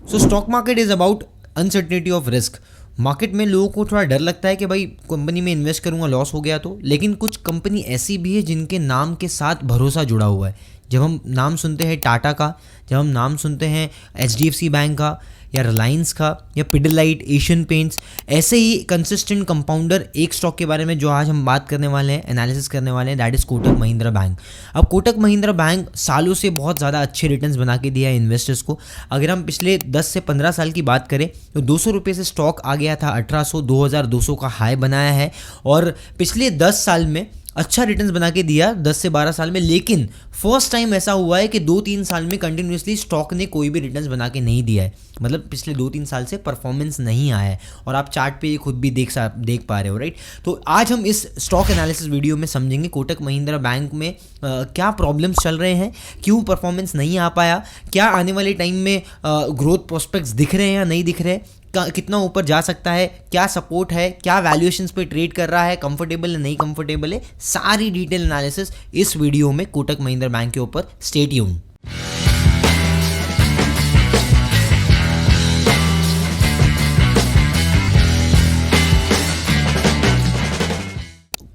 So stock market is about uncertainty of risk. Market में लोगों को थोड़ा डर लगता है कि भाई कंपनी में इन्वेस्ट करूंगा लॉस हो गया तो, लेकिन कुछ कंपनी ऐसी भी है जिनके नाम के साथ भरोसा जुड़ा हुआ है। जब हम नाम सुनते हैं टाटा का, जब हम नाम सुनते हैं HDFC बैंक का या रिलायंस का या पिडिलाइट, एशियन पेंट्स, ऐसे ही कंसिस्टेंट कंपाउंडर एक स्टॉक के बारे में जो आज हम बात करने वाले हैं, एनालिसिस करने वाले हैं, that is Kotak Mahindra bank. अब कोटक महिंद्रा बैंक सालों से बहुत ज़्यादा अच्छे रिटर्न्स बना के दिया है इन्वेस्टर्स को। अगर हम पिछले 10 से 15 साल की बात करें तो 200 रुपये से स्टॉक आ गया था 1800, 2200 का हाई बनाया है और पिछले 10 साल में अच्छा रिटर्न्स बना के दिया 10 से 12 साल में। लेकिन फर्स्ट टाइम ऐसा हुआ है कि 2-3 साल में कंटिन्यूसली स्टॉक ने कोई भी रिटर्न्स बना के नहीं दिया है, मतलब पिछले 2-3 साल से परफॉर्मेंस नहीं आया है और आप चार्ट पे ये खुद भी देख पा रहे हो, राइट। तो आज हम इस स्टॉक एनालिसिस वीडियो में समझेंगे कोटक महिंद्रा बैंक में क्या प्रॉब्लम्स चल रहे हैं, क्यों परफॉर्मेंस नहीं आ पाया, क्या आने वाले टाइम में ग्रोथ प्रोस्पेक्ट्स दिख रहे हैं या नहीं दिख रहे, कितना ऊपर जा सकता है, क्या सपोर्ट है, क्या वैल्यूएशंस पे ट्रेड कर रहा है, कंफर्टेबल है नहीं कंफर्टेबल है, सारी डिटेल एनालिसिस इस वीडियो में कोटक महिंद्रा बैंक के ऊपर। Stay tuned.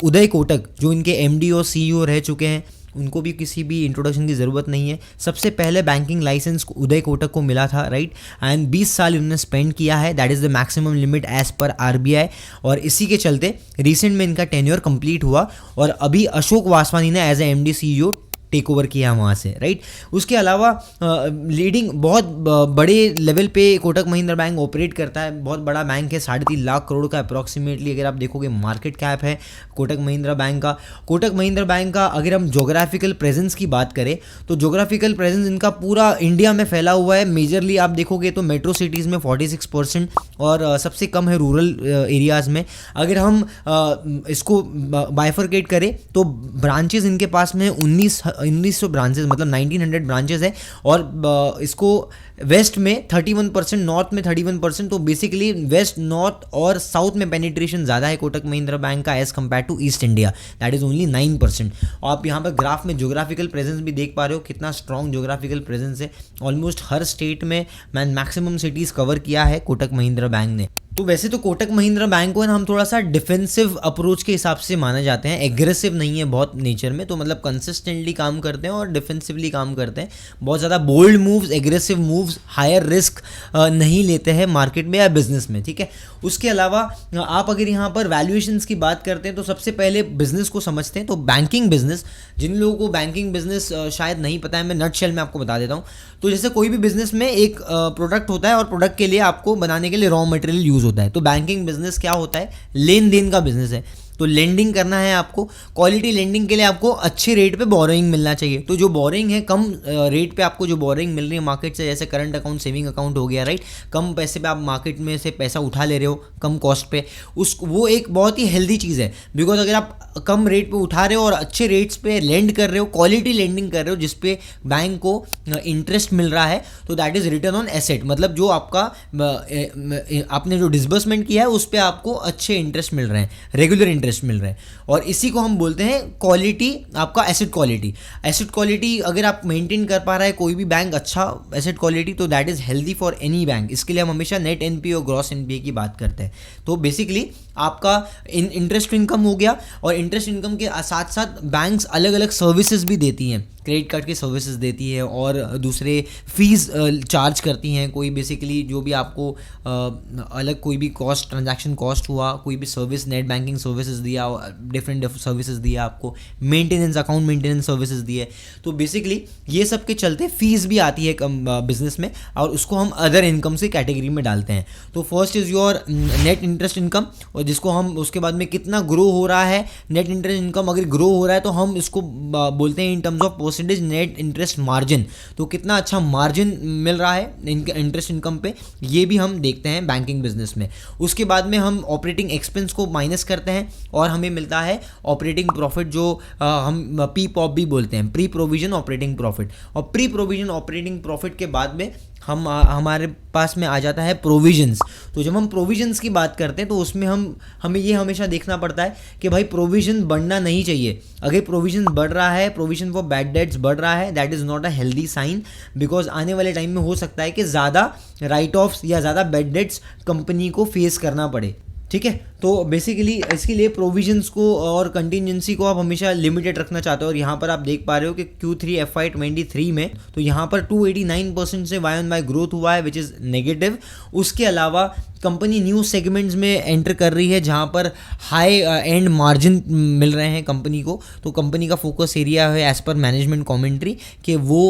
उदय कोटक जो इनके MD और CEO रह चुके हैं, उनको भी किसी भी इंट्रोडक्शन की ज़रूरत नहीं है। सबसे पहले बैंकिंग लाइसेंस उदय कोटक को मिला था, राइट, एंड 20 साल उन्होंने स्पेंड किया है, that is the maximum limit as per RBI। और इसी के चलते रिसेंट में इनका टेन्योर कंप्लीट हुआ और अभी अशोक वासवानी ने as a MD CEO take over किया वहाँ से, राइट। उसके अलावा लीडिंग बहुत बड़े लेवल पे कोटक महिंद्रा बैंक ऑपरेट करता है, बहुत बड़ा बैंक है, 3.5 लाख करोड़ का अप्रॉक्सीमेटली अगर आप देखोगे मार्केट कैप है कोटक महिंद्रा बैंक का। कोटक महिंद्रा बैंक का अगर हम जोग्राफिकल प्रेजेंस की बात करें तो जोग्राफिकल प्रेजेंस इनका पूरा इंडिया में फैला हुआ है। मेजरली आप देखोगे तो मेट्रो सिटीज़ में 46% और सबसे कम है रूरल एरियाज़ में। अगर हम इसको बाइफरकेट करें तो ब्रांचेज इनके पास में 1900 ब्रांचेस, मतलब 1900 ब्रांचेस है और इसको वेस्ट में 31%, नॉर्थ में 31%, तो बेसिकली वेस्ट, नॉर्थ और साउथ में पेनिट्रेशन ज़्यादा है कोटक महिंद्रा बैंक का as compared to east India, that is only 9%। और आप यहाँ पर ग्राफ में जोग्राफिकल प्रेजेंस भी देख पा रहे हो कितना स्ट्रॉन्ग जोग्राफिकल प्रेजेंस है। ऑलमोस्ट हर स्टेट में मैक्सिमम सिटीज़ कवर किया है कोटक महिंद्रा बैंक ने। तो वैसे तो कोटक महिंद्रा बैंक को हम थोड़ा सा डिफेंसिव अप्रोच के हिसाब से माना जाते हैं, एग्रेसिव नहीं है बहुत नेचर में, तो मतलब कंसिस्टेंटली काम करते हैं और डिफेंसिवली काम करते हैं। बहुत ज़्यादा bold moves, aggressive moves, higher risk नहीं लेते हैं मार्केट में या बिजनेस में, ठीक है। उसके अलावा आप अगर यहाँ पर वैल्यूएशंस की बात करते हैं तो सबसे पहले बिजनेस को समझते हैं। तो बैंकिंग बिजनेस, जिन लोगों को बैंकिंग बिजनेस शायद नहीं पता है, मैं नटशेल में आपको बता देता हूँ। तो जैसे कोई भी बिजनेस में एक प्रोडक्ट होता है और प्रोडक्ट के लिए आपको बनाने के लिए रॉ मटेरियल यूज़ होता है। तो बैंकिंग बिजनेस क्या होता है, लेन देन का बिजनेस है। तो लेंडिंग करना है आपको, क्वालिटी लेंडिंग के लिए आपको अच्छे रेट पे बोरोइंग मिलना चाहिए। तो जो बोरोइंग है कम रेट पे आपको जो बोरोइंग मिल रही है मार्केट से, जैसे करंट अकाउंट, सेविंग अकाउंट हो गया, राइट, कम पैसे पे आप मार्केट में से पैसा उठा ले रहे हो कम कॉस्ट पे, वो एक बहुत ही हेल्दी चीज़ है। बिकॉज अगर आप कम रेट पे उठा रहे हो और अच्छे रेट्स पे लेंड कर रहे हो, क्वालिटी लेंडिंग कर रहे हो जिसपे बैंक को इंटरेस्ट मिल रहा है, तो that is return on asset, मतलब जो आपका आपने जो डिसबर्समेंट किया है उस पर आपको अच्छे इंटरेस्ट मिल रहे हैं, रेगुलर इंटरेस्ट मिल रहे हैं। और इसी को हम बोलते हैं क्वालिटी, आपका एसेट क्वालिटी। एसेट क्वालिटी अगर आप मेंटेन कर पा रहा है कोई भी बैंक अच्छा एसेट क्वालिटी, तो that is healthy for any bank. इसके लिए हम हमेशा नेट NPA और ग्रॉस NPA की बात करते हैं। तो बेसिकली आपका इंटरेस्ट इनकम हो गया, और इंटरेस्ट इनकम के साथ साथ बैंक्स अलग अलग सर्विसेज भी देती हैं, क्रेडिट कार्ड की सर्विसेज देती है और दूसरे फीस चार्ज करती हैं। कोई बेसिकली जो भी आपको अलग कोई भी कॉस्ट, ट्रांजैक्शन कॉस्ट हुआ, कोई भी सर्विस, नेट बैंकिंग सर्विसेज दिया, डिफरेंट सर्विसेज दिया आपको, मेंटेनेंस, अकाउंट मेंटेनेंस सर्विसेज दिए। तो बेसिकली ये सब के चलते फीस भी आती है बिजनेस में, और उसको हम अदर इनकम से कैटेगरी में डालते हैं। तो first is your net interest income, और जिसको हम उसके बाद में कितना ग्रो हो रहा है नेट इंटरेस्ट इनकम, अगर ग्रो हो रहा है तो हम इसको बोलते हैं in terms of percentage net interest margin. तो कितना अच्छा मार्जिन मिल रहा है इंटरेस्ट इनकम पे, ये भी हम देखते हैं बैंकिंग बिजनेस में। उसके बाद में हम ऑपरेटिंग एक्सपेंस को माइनस करते हैं और हमें मिलता है ऑपरेटिंग प्रॉफिट, जो हम PPOP भी बोलते हैं, प्री प्रोविजन ऑपरेटिंग प्रॉफिट। और प्री प्रोविजन ऑपरेटिंग प्रॉफिट के बाद में हमारे पास में आ जाता है प्रोविजंस। तो जब हम प्रोविजंस की बात करते हैं तो उसमें हमें ये हमेशा देखना पड़ता है कि भाई प्रोविजन बढ़ना नहीं चाहिए। अगर प्रोविजन बढ़ रहा है, प्रोविजन फॉर बैड डेट्स बढ़ रहा है, that is not a healthy sign, because आने वाले टाइम में हो सकता है कि ज़्यादा राइट ऑफ्स या ज़्यादा बैड डेट्स कंपनी को फेस करना पड़े। ठीक है, तो बेसिकली इसके लिए प्रोविजंस को और कंटिजेंसी को आप हमेशा लिमिटेड रखना चाहते हो। और यहाँ पर आप देख पा रहे हो कि Q3 FY23 में तो यहाँ पर 289% से वाई ऑन वाई ग्रोथ हुआ है, विच इज़ नेगेटिव। उसके अलावा कंपनी न्यू सेगमेंट्स में एंटर कर रही है जहाँ पर हाई एंड मार्जिन मिल रहे हैं कंपनी को। तो कंपनी का फोकस एरिया है एज पर मैनेजमेंट कमेंट्री कि वो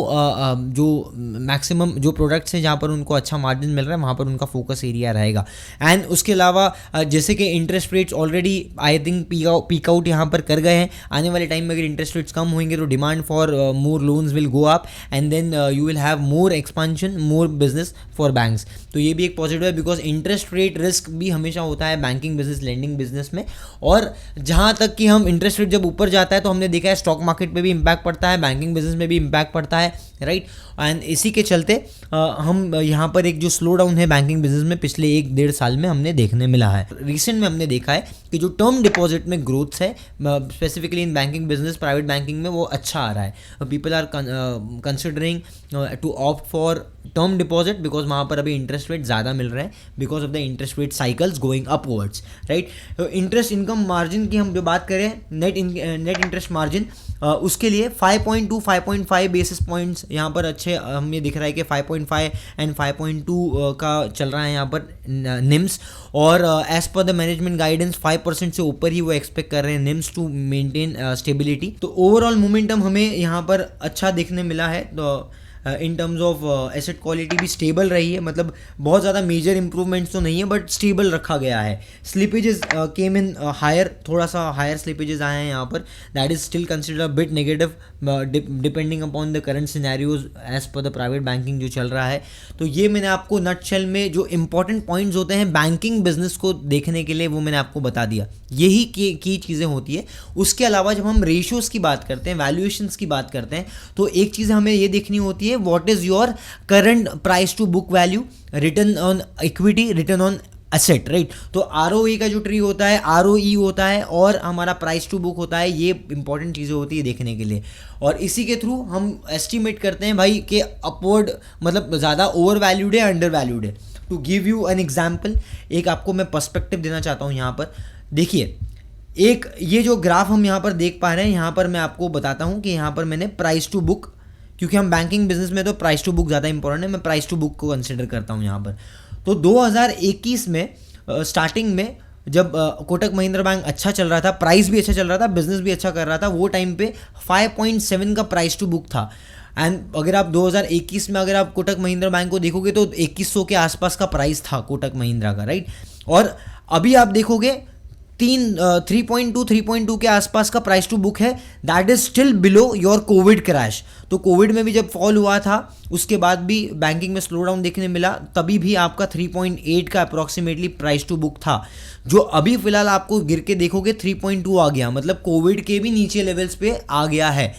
जो मैक्सिमम जो प्रोडक्ट्स हैं जहाँ पर उनको अच्छा मार्जिन मिल रहा है वहाँ पर उनका फोकस एरिया रहेगा। एंड उसके अलावा जैसे कि interest rates already I think peak out यहाँ पर कर गए हैं। आने वाले टाइम में अगर इंटरेस्ट रेट्स कम होंगे तो demand for more loans will go up and then you will have more expansion, more business for banks. तो ये भी एक पॉजिटिव है, बिकॉज इंटरेस्ट रेट रिस्क भी हमेशा होता है बैंकिंग बिजनेस, लेंडिंग बिजनेस में। और जहाँ तक कि हम इंटरेस्ट रेट जब ऊपर जाता है तो हमने देखा है स्टॉक मार्केट पे भी इम्पैक्ट पड़ता है, बैंकिंग बिजनेस में भी इम्पैक्ट पड़ता है, राइट। एंड इसी के चलते हम यहाँ पर एक जो स्लो डाउन है बैंकिंग बिजनेस में पिछले 1-1.5 साल में हमने देखने मिला है। रिसेंट में हमने देखा है कि जो टर्म डिपॉजिट में ग्रोथ है specifically in banking business, private banking में, वो अच्छा आ रहा है। People are considering to opt for term deposit because वहाँ पर अभी इंटरेस्ट रेट ज़्यादा मिल रहे हैं because of the interest rate cycles going upwards, right. Interest income margin की हम जो बात करें, नेट इंटरेस्ट मार्जिन, उसके लिए 5.2 5.5 बेसिस पॉइंट्स यहाँ पर अच्छे हमें दिख रहा है कि 5.5 एंड 5.2 का चल रहा है यहाँ पर निम्स। और as per the management guidance 5% से ऊपर ही वो एक्सपेक्ट कर रहे हैं निम्स टू मेंटेन स्टेबिलिटी। तो ओवरऑल मोमेंटम हमें यहाँ पर अच्छा देखने मिला है। तो in terms of asset quality भी स्टेबल रही है, मतलब बहुत ज़्यादा मेजर इंप्रूवमेंट्स तो नहीं है बट स्टेबल रखा गया है। स्लिपेजेस केम इन हायर, थोड़ा सा हायर स्लिपेजेस आए हैं यहाँ पर, that is still consider a bit negative depending upon the current scenarios as per the private banking जो चल रहा है। तो ये मैंने आपको नटशेल में जो इंपॉर्टेंट पॉइंट्स होते हैं बैंकिंग बिजनेस को देखने के लिए वो मैंने आपको बता दिया, यही की चीज़ें होती है। उसके अलावा जब हम रेशियोज़ की बात करते हैं, वैल्यूएशंस की बात करते हैं, तो एक चीज़ हमें ये देखनी होती है what is your current price to book value, return on equity, return on asset, right. तो ROE का जो ट्री होता है, ROE होता है और हमारा प्राइस टू बुक होता है, ये इंपॉर्टेंट चीज़ें होती है देखने के लिए। और इसी के थ्रू हम एस्टिमेट करते हैं भाई कि अपवर्ड मतलब ज़्यादा ओवर वैल्यूड है, अंडर वैल्यूड है। To give you an example, एक आपको मैं पर्सपेक्टिव देना चाहता हूँ यहाँ पर। देखिए, एक ये जो ग्राफ हम यहाँ पर देख पा रहे हैं, यहाँ पर मैं आपको बताता हूँ कि यहाँ पर मैंने प्राइस टू बुक, क्योंकि हम बैंकिंग बिजनेस में तो प्राइस टू बुक ज़्यादा इंपॉर्टेंट है, मैं प्राइस टू बुक को कंसिडर करता हूँ यहाँ पर। तो 2021 में स्टार्टिंग में जब कोटक महिंद्रा बैंक अच्छा चल रहा था, प्राइस भी अच्छा चल रहा था, बिजनेस भी अच्छा कर रहा था, वो टाइम पे 5.7 का प्राइस टू बुक था। एंड अगर आप 2021 में अगर आप कोटक महिंद्रा बैंक को देखोगे तो 2100 के आसपास का प्राइस था कोटक महिंद्रा का, राइट। और अभी आप देखोगे 3.2 के आसपास का प्राइस टू बुक है, that is still below your Covid crash. तो कोविड में भी जब फॉल हुआ था उसके बाद भी बैंकिंग में स्लो डाउन देखने मिला, तभी भी आपका 3.8 का अप्रॉक्सीमेटली प्राइस टू बुक था, जो अभी फिलहाल आपको गिर के देखोगे 3.2 आ गया, मतलब कोविड के भी नीचे लेवल्स पे आ गया है।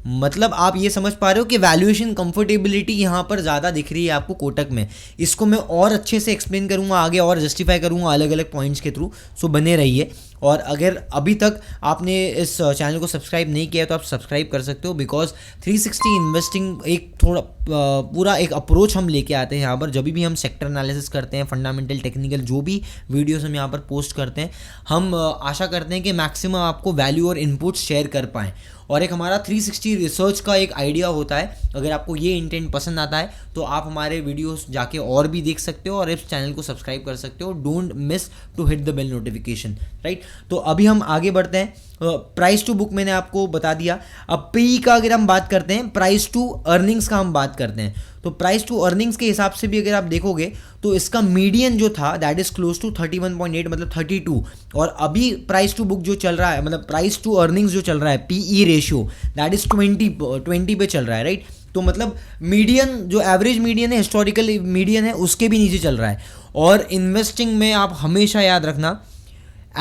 मतलब आप ये समझ पा रहे हो कि वैल्यूएशन कंफर्टेबिलिटी यहाँ पर ज़्यादा दिख रही है आपको कोटक में। इसको मैं और अच्छे से एक्सप्लेन करूँगा आगे और जस्टिफाई करूँगा अलग अलग पॉइंट्स के थ्रू, सो बने रहिए। और अगर अभी तक आपने इस चैनल को सब्सक्राइब नहीं किया तो आप सब्सक्राइब कर सकते हो, बिकॉज 360 इन्वेस्टिंग एक थोड़ा पूरा एक अप्रोच हम लेके आते हैं यहाँ पर। जब भी हम सेक्टर एनालिसिस करते हैं, फंडामेंटल टेक्निकल जो भी वीडियोस हम यहाँ पर पोस्ट करते हैं, हम आशा करते हैं कि मैक्सिमम आपको वैल्यू और इनपुट्स शेयर कर पाएँ। और एक हमारा 360 रिसर्च का एक आइडिया होता है, अगर आपको ये इंटेंट पसंद आता है तो आप हमारे वीडियोस जाके और भी देख सकते हो और इस चैनल को सब्सक्राइब कर सकते हो। Don't miss to hit the bell notification, right. तो अभी हम आगे बढ़ते हैं। प्राइस टू बुक मैंने आपको बता दिया। अब PE का अगर हम बात करते हैं, प्राइस टू अर्निंग्स का हम बात करते हैं, तो प्राइस टू अर्निंग्स के हिसाब से भी अगर आप देखोगे तो इसका मीडियन जो था दैट इज क्लोज टू 31.8 मतलब 32। और अभी प्राइस टू बुक जो चल रहा है, मतलब प्राइस टू अर्निंग्स जो चल रहा है, PE रेशियो दैट इज 20 पे चल रहा है, राइट। तो मतलब मीडियन जो एवरेज मीडियन है, हिस्टोरिकल मीडियन है, उसके भी नीचे चल रहा है। और इन्वेस्टिंग में आप हमेशा याद रखना,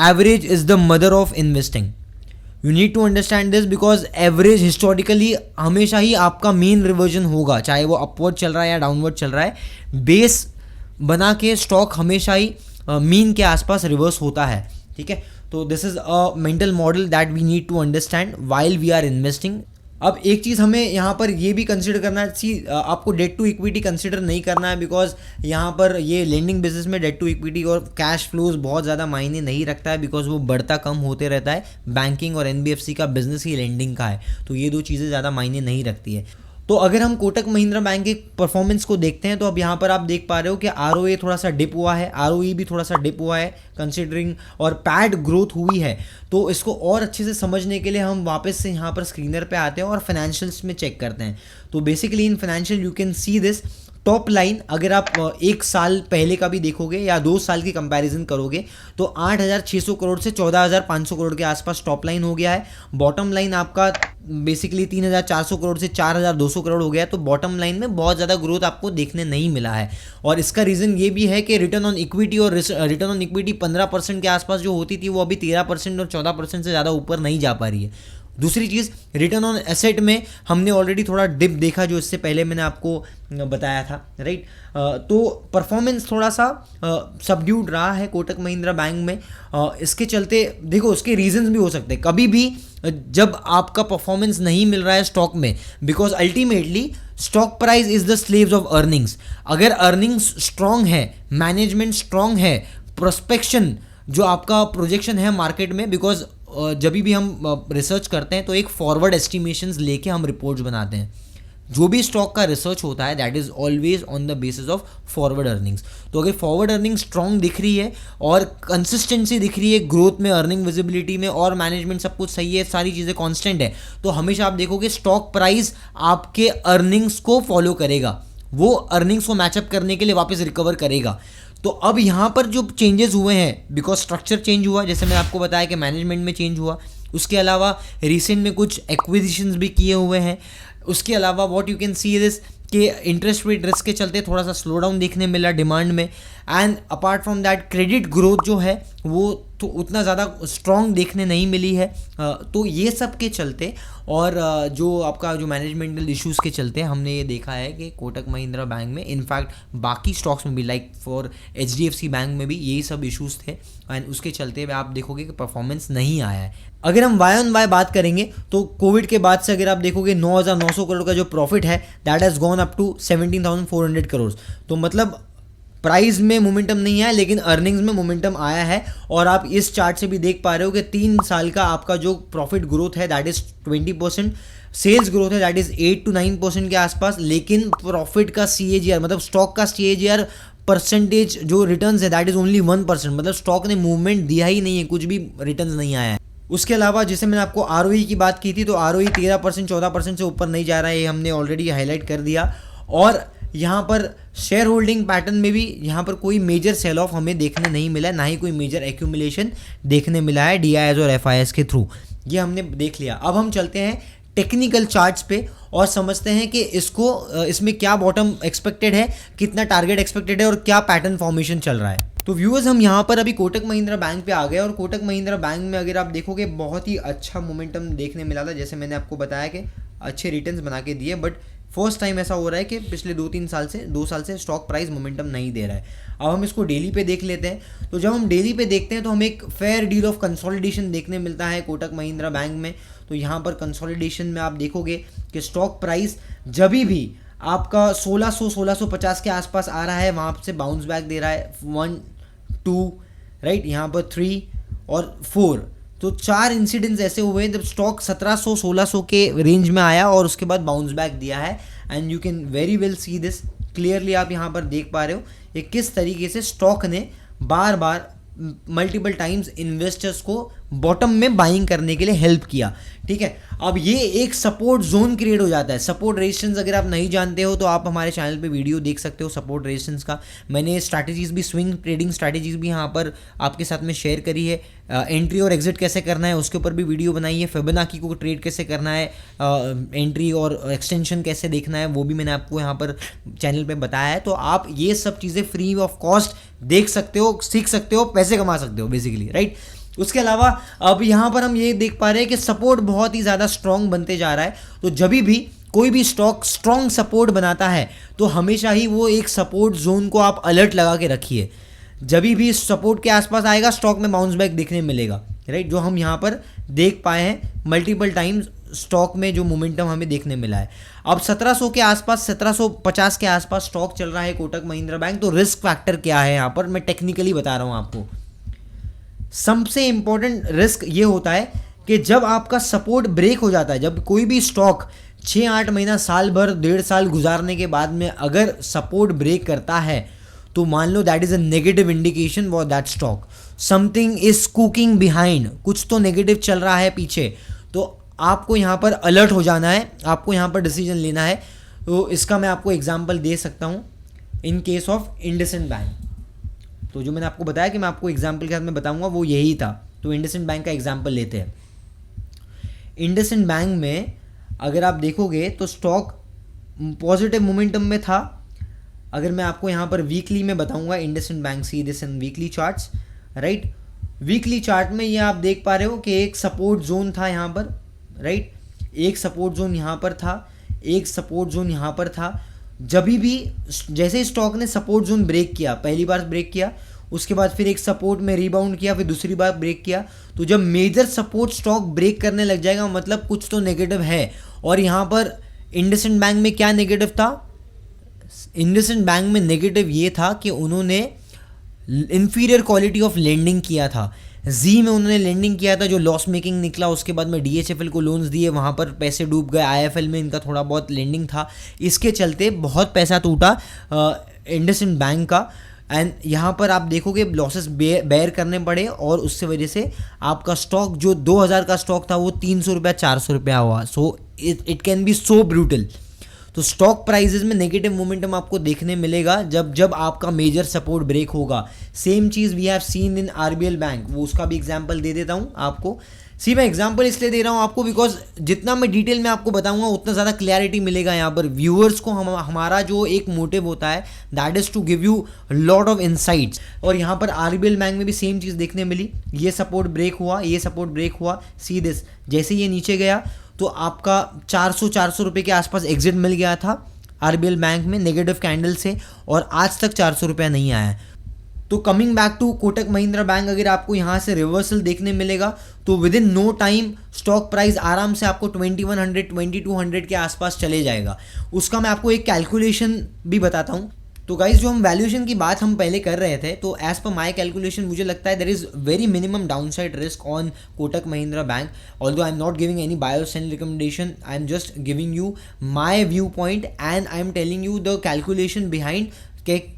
average is the mother of investing. You need to understand this because average historically हमेशा ही आपका मेन रिवर्जन होगा, चाहे वो अपवर्ड चल रहा है या डाउनवर्ड चल रहा है, बेस बना के स्टॉक हमेशा ही मीन के आसपास रिवर्स होता है, ठीक है। तो this is a mental model that we need to understand while we are investing. अब एक चीज़ हमें यहाँ पर ये भी कंसिडर करना है, आपको डेट टू इक्विटी कंसिडर नहीं करना है, बिकॉज यहाँ पर ये लेंडिंग बिजनेस में डेट टू इक्विटी और कैश फ्लोज बहुत ज़्यादा मायने नहीं रखता है, बिकॉज वो बढ़ता कम होते रहता है। बैंकिंग और एनबीएफसी का बिजनेस ही लेंडिंग का है, तो ये दो चीज़ें ज़्यादा मायने नहीं रखती है। तो अगर हम कोटक महिंद्रा बैंक के परफॉर्मेंस को देखते हैं तो अब यहाँ पर आप देख पा रहे हो कि आरओए थोड़ा सा डिप हुआ है, आरओई भी थोड़ा सा डिप हुआ है कंसीडरिंग, और पैड ग्रोथ हुई है। तो इसको और अच्छे से समझने के लिए हम वापस से यहाँ पर स्क्रीनर पे आते हैं और फाइनेंशियल्स में चेक करते हैं। तो basically in financial you can see this top line, अगर आप एक साल पहले का भी देखोगे या 2 साल की कंपैरिजन करोगे तो 8,600 करोड़ से 14,500 करोड़ के आसपास टॉप लाइन हो गया है। बॉटम लाइन आपका बेसिकली 3,400 करोड़ से 4,200 करोड़ हो गया है। तो बॉटम लाइन में बहुत ज़्यादा ग्रोथ आपको देखने नहीं मिला है, और इसका रीज़न ये भी है कि रिटर्न ऑन इक्विटी और रिटर्न ऑन इक्विटी 15% के आसपास जो होती थी वो अभी 13% और 14% से ज़्यादा ऊपर नहीं जा पा रही है। दूसरी चीज़, रिटर्न ऑन एसेट में हमने ऑलरेडी थोड़ा डिप देखा, जो इससे पहले मैंने आपको बताया था, राइट। तो परफॉर्मेंस थोड़ा सा सबड्यूड रहा है कोटक महिंद्रा बैंक में। इसके चलते देखो उसके रीजंस भी हो सकते हैं, कभी भी जब आपका परफॉर्मेंस नहीं मिल रहा है स्टॉक में, because ultimately stock price is the slaves of earnings. अगर अर्निंग्स स्ट्रांग है, मैनेजमेंट स्ट्रांग है, प्रोस्पेक्शन जो आपका प्रोजेक्शन है मार्केट में, बिकॉज जब भी हम रिसर्च करते हैं तो एक फॉरवर्ड एस्टिमेशंस लेके हम रिपोर्ट्स बनाते हैं। जो भी स्टॉक का रिसर्च होता है that is always on the basis of forward earnings. तो अगर फॉरवर्ड अर्निंग स्ट्रांग दिख रही है और कंसिस्टेंसी दिख रही है ग्रोथ में, अर्निंग विजिबिलिटी में, और मैनेजमेंट सब कुछ सही है, सारी चीज़ें कांस्टेंट है, तो हमेशा आप देखोगे स्टॉक प्राइस आपके अर्निंग्स को फॉलो करेगा, वो अर्निंग्स को मैचअप करने के लिए वापस रिकवर करेगा। तो अब यहाँ पर जो चेंजेस हुए हैं, बिकॉज स्ट्रक्चर चेंज हुआ, जैसे मैंने आपको बताया कि मैनेजमेंट में चेंज हुआ, उसके अलावा रिसेंट में कुछ एक्विजिशंस भी किए हुए हैं, उसके अलावा what you can see this कि इंटरेस्ट रेट रिस्क के चलते थोड़ा सा स्लो डाउन देखने मिला डिमांड में, and apart from that credit growth जो है वो तो उतना ज़्यादा स्ट्रॉन्ग देखने नहीं मिली है। तो ये सब के चलते और जो आपका जो मैनेजमेंटल इश्यूज़ के चलते हमने ये देखा है कि कोटक महिंद्रा बैंक में, इनफैक्ट बाकी स्टॉक्स में भी लाइक फॉर HDFC बैंक में भी यही सब इश्यूज़ थे, एंड उसके चलते आप देखोगे कि परफॉर्मेंस नहीं आया है। अगर हम वाई ऑन वाई बात करेंगे तो कोविड के बाद से अगर आप देखोगे 9,900 करोड़ का जो प्रॉफिट है that has gone up to 17,400 crore. तो मतलब प्राइस में मोमेंटम नहीं आया लेकिन अर्निंग्स में मोमेंटम आया है, और आप इस चार्ट से भी देख पा रहे हो कि 3 साल का आपका जो प्रॉफिट ग्रोथ है दैट इज़ 20%, सेल्स ग्रोथ है दैट इज़ 8 to 9% के आसपास, लेकिन प्रॉफिट का CAGR मतलब स्टॉक का CAGR परसेंटेज जो रिटर्न्स है दैट इज़ ओनली 1%, मतलब स्टॉक ने मूवमेंट दिया ही नहीं है, कुछ भी रिटर्न्स नहीं आया है। उसके अलावा जैसे मैंने आपको ROE की बात की थी, तो ROE 13% 14% से ऊपर नहीं जा रहा है, ये हमने ऑलरेडी हाईलाइट कर दिया। और यहाँ पर शेयर होल्डिंग पैटर्न में भी यहाँ पर कोई मेजर सेल ऑफ हमें देखने नहीं मिला है, ना ही कोई मेजर एक्यूमुलेशन देखने मिला है DIS और FIS के थ्रू, ये हमने देख लिया। अब हम चलते हैं टेक्निकल चार्ट्स पे और समझते हैं कि इसमें क्या बॉटम एक्सपेक्टेड है, कितना टारगेट एक्सपेक्टेड है और क्या पैटर्न फॉर्मेशन चल रहा है। तो व्यूअर्स हम यहाँ पर अभी कोटक महिंद्रा बैंक पे आ गए, और कोटक महिंद्रा बैंक में अगर आप देखोगे बहुत ही अच्छा मोमेंटम देखने मिला था, जैसे मैंने आपको बताया कि अच्छे रिटर्न्स बना के दिए, बट फर्स्ट टाइम ऐसा हो रहा है कि पिछले 2 साल से स्टॉक प्राइस मोमेंटम नहीं दे रहा है। अब हम इसको डेली पे देख लेते हैं। तो जब हम डेली पे देखते हैं तो हमें एक फेयर डील ऑफ कंसोलिडेशन देखने मिलता है कोटक महिंद्रा बैंक में। तो यहाँ पर कंसोलिडेशन में आप देखोगे कि स्टॉक प्राइस जब भी आपका 1650 के आसपास आ रहा है वहाँ से बाउंस बैक दे रहा है, 1 2 राइट, यहाँ पर 3 और 4, तो 4 इंसिडेंट्स ऐसे हुए हैं जब स्टॉक 1700-1600 के रेंज में आया और उसके बाद बाउंस बैक दिया है, and you can very well see this clearly. आप यहाँ पर देख पा रहे हो ये किस तरीके से स्टॉक ने बार बार मल्टीपल टाइम्स इन्वेस्टर्स को बॉटम में बाइंग करने के लिए हेल्प किया, ठीक है। अब ये एक सपोर्ट जोन क्रिएट हो जाता है। सपोर्ट रेजिस्टेंस अगर आप नहीं जानते हो तो आप हमारे चैनल पे वीडियो देख सकते हो सपोर्ट रेजिस्टेंस का। मैंने स्ट्रैटेजीज भी, स्विंग ट्रेडिंग स्ट्रैटेजीज भी यहाँ पर आपके साथ में शेयर करी है। एंट्री और एग्जिट कैसे करना है उसके ऊपर भी वीडियो बनाई है। फिबोनाची को ट्रेड कैसे करना है, एंट्री और एक्सटेंशन कैसे देखना है, वो भी मैंने आपको यहाँ पर चैनल पर बताया है। तो आप ये सब चीज़ें फ्री ऑफ कॉस्ट देख सकते हो, सीख सकते हो, पैसे कमा सकते हो बेसिकली, राइट। उसके अलावा अब यहाँ पर हम ये देख पा रहे हैं कि सपोर्ट बहुत ही ज़्यादा स्ट्रॉन्ग बनते जा रहा है। तो जब भी कोई भी स्टॉक स्ट्रॉन्ग सपोर्ट बनाता है तो हमेशा ही वो एक सपोर्ट जोन को आप अलर्ट लगा के रखिए। जब भी सपोर्ट के आसपास आएगा स्टॉक में बाउंस बैक देखने मिलेगा, राइट, जो हम यहाँ पर देख पाए हैं मल्टीपल टाइम्स स्टॉक में जो मोमेंटम हमें देखने मिला है। अब 1700 के आसपास 1750 के आसपास स्टॉक चल रहा है कोटक महिंद्रा बैंक। तो रिस्क फैक्टर क्या है यहाँ पर मैं टेक्निकली बता रहा हूँ आपको। सबसे इंपॉर्टेंट रिस्क ये होता है कि जब आपका सपोर्ट ब्रेक हो जाता है, जब कोई भी स्टॉक 6-8 महीना साल भर 1.5 साल गुजारने के बाद में अगर सपोर्ट ब्रेक करता है तो मान लो that is a negative indication for that stock, something is cooking behind, कुछ तो नेगेटिव चल रहा है पीछे। तो आपको यहाँ पर अलर्ट हो जाना है, आपको यहाँ पर डिसीजन लेना है। तो इसका मैं आपको एग्जांपल दे सकता हूँ in case of IndusInd bank. तो जो मैंने आपको बताया कि मैं आपको एग्जांपल के साथ में बताऊंगा वो यही था। तो इंडसइंड बैंक का एग्जांपल लेते हैं। इंडसइंड बैंक में अगर आप देखोगे तो स्टॉक पॉजिटिव मोमेंटम में था। अगर मैं आपको यहाँ पर वीकली में बताऊंगा IndusInd bank, see this in weekly charts, right. Weekly chart में ये आप देख पा रहे हो कि एक सपोर्ट जोन था यहाँ पर, राइट, एक सपोर्ट जोन यहाँ पर था, एक सपोर्ट जोन यहाँ पर था। जब भी जैसे स्टॉक ने सपोर्ट जोन ब्रेक किया, पहली बार ब्रेक किया, उसके बाद फिर एक सपोर्ट में रिबाउंड किया, फिर दूसरी बार ब्रेक किया, तो जब मेजर सपोर्ट स्टॉक ब्रेक करने लग जाएगा मतलब कुछ तो नेगेटिव है। और यहाँ पर इंडसइंड बैंक में क्या नेगेटिव था? इंडसइंड बैंक में नेगेटिव ये था कि उन्होंने इन्फीरियर क्वालिटी ऑफ लेंडिंग किया था। जी में उन्होंने लेंडिंग किया था जो लॉस मेकिंग निकला, उसके बाद में डीएचएफएल को लोन्स दिए, वहाँ पर पैसे डूब गए। आईएफएल में इनका थोड़ा बहुत लेंडिंग था, इसके चलते बहुत पैसा टूटा इंडसइंड बैंक का। एंड यहाँ पर आप देखोगे लॉसेस बेयर करने पड़े और उससे वजह से आपका स्टॉक जो 2000 का स्टॉक था वो 300 रुपया 400 रुपया हुआ। So it can be so brutal. तो स्टॉक प्राइजेस में नेगेटिव मोमेंटम आपको देखने मिलेगा जब आपका मेजर सपोर्ट ब्रेक होगा। सेम चीज़ we have seen in RBL bank, वो उसका भी एग्जांपल दे देता हूँ आपको। मैं एग्जांपल इसलिए दे रहा हूँ आपको बिकॉज जितना मैं डिटेल में आपको बताऊंगा उतना ज़्यादा क्लैरिटी मिलेगा यहाँ पर व्यूअर्स को। हमारा जो एक मोटिव होता है that is to give you lot of insights. और यहाँ पर आरबीएल बैंक में भी सेम चीज़ देखने मिली, ये सपोर्ट ब्रेक हुआ, ये सपोर्ट ब्रेक हुआ, सी दिस, जैसे ये नीचे गया तो आपका 400 रुपये के आसपास एग्जिट मिल गया था आरबीएल बैंक में नेगेटिव कैंडल से, और आज तक 400 रुपया नहीं आया। तो coming back to Kotak Mahindra bank, अगर आपको यहाँ से रिवर्सल देखने मिलेगा तो within no time stock price आराम से आपको 2100 2200 के आसपास चले जाएगा। उसका मैं आपको एक कैलकुलेशन भी बताता हूँ। तो गाइज जो हम वैल्यूएशन की बात हम पहले कर रहे थे, तो एज पर माय कैलकुलेशन मुझे लगता है there is very minimum downside risk on Kotak Mahindra bank. Although I am not giving any buy और sell recommendation, I am just giving you my view point and I am telling you the calculation behind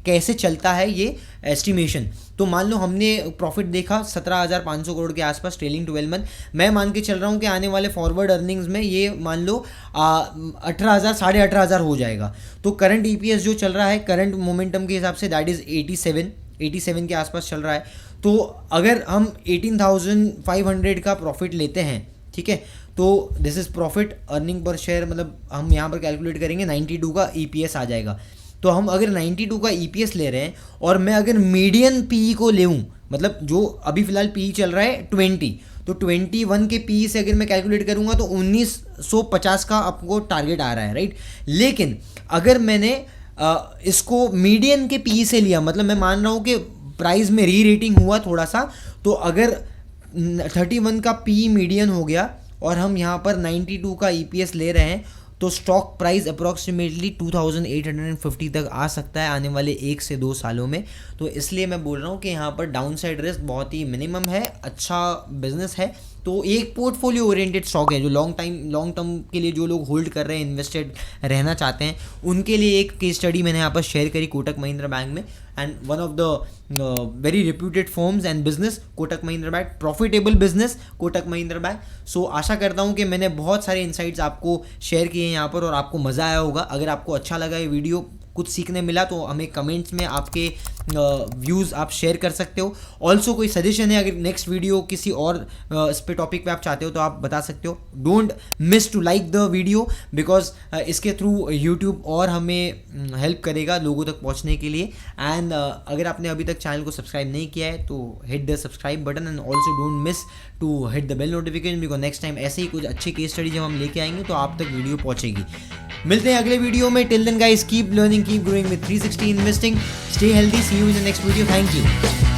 कैसे चलता है ये estimation. तो मान लो हमने profit देखा 17,500 करोड़ के आसपास ट्रेलिंग 12 मंथ। मैं मान के चल रहा हूँ कि आने वाले फॉरवर्ड अर्निंग्स में ये मान लो 18,000 18,500 हो जाएगा। तो करंट ईपीएस जो चल रहा है करंट मोमेंटम के हिसाब से दैट इज़ 87 के आसपास चल रहा है। तो अगर हम 18,500 का प्रॉफिट लेते हैं, ठीक है, तो this is profit earning per share, मतलब हम यहाँ पर कैलकुलेट करेंगे 92 का ईपीएस आ जाएगा। तो हम अगर 92 का ईपीएस ले रहे हैं और मैं अगर मीडियन पीई को लेऊं, मतलब जो अभी फिलहाल पीई चल रहा है 20, तो 21 के पीई से अगर मैं कैलकुलेट करूंगा तो 1950 का आपको टारगेट आ रहा है, राइट। लेकिन अगर मैंने इसको मीडियन के पीई से लिया, मतलब मैं मान रहा हूँ कि प्राइस में री रेटिंग हुआ थोड़ा सा, तो अगर 31 का पीई मीडियन हो गया और हम यहाँ पर 92 का ईपीएस ले रहे हैं तो स्टॉक प्राइस अप्रॉक्सीमेटली 2850 तक आ सकता है आने वाले 1 से 2 सालों में। तो इसलिए मैं बोल रहा हूँ कि यहाँ पर डाउनसाइड रिस्क बहुत ही मिनिमम है, अच्छा बिजनेस है। तो एक पोर्टफोलियो ओरिएंटेड स्टॉक है जो लॉन्ग टर्म के लिए जो लोग होल्ड कर रहे हैं, इन्वेस्टेड रहना चाहते हैं, उनके लिए एक केस स्टडी मैंने यहाँ पर शेयर करी कोटक महिंद्रा बैंक में। And one of the very reputed firms and business Kotak Mahindra bank, profitable business Kotak Mahindra bank. So आशा करता हूँ कि मैंने बहुत सारे इंसाइट्स आपको शेयर किए हैं यहाँ पर और आपको मज़ा आया होगा। अगर आपको अच्छा लगा ये वीडियो, कुछ सीखने मिला तो हमें कमेंट्स में आपके व्यूज़ आप शेयर कर सकते हो। ऑल्सो कोई सजेशन है, अगर नेक्स्ट वीडियो किसी और इस पे टॉपिक पे आप चाहते हो तो आप बता सकते हो। Don't miss to like the video because इसके थ्रू यूट्यूब और हमें हेल्प करेगा लोगों तक पहुंचने के लिए। एंड अगर आपने अभी तक चैनल को सब्सक्राइब नहीं किया है तो hit the subscribe button and also don't miss to hit the bell notification because next time ऐसे ही कुछ अच्छे केस स्टडी जब हम लेके आएंगे तो आप तक वीडियो पहुंचेगी। मिलते हैं अगले वीडियो में। Till then guys keep learning, keep growing with 360 investing, stay healthy, see you in the next video. Thank you.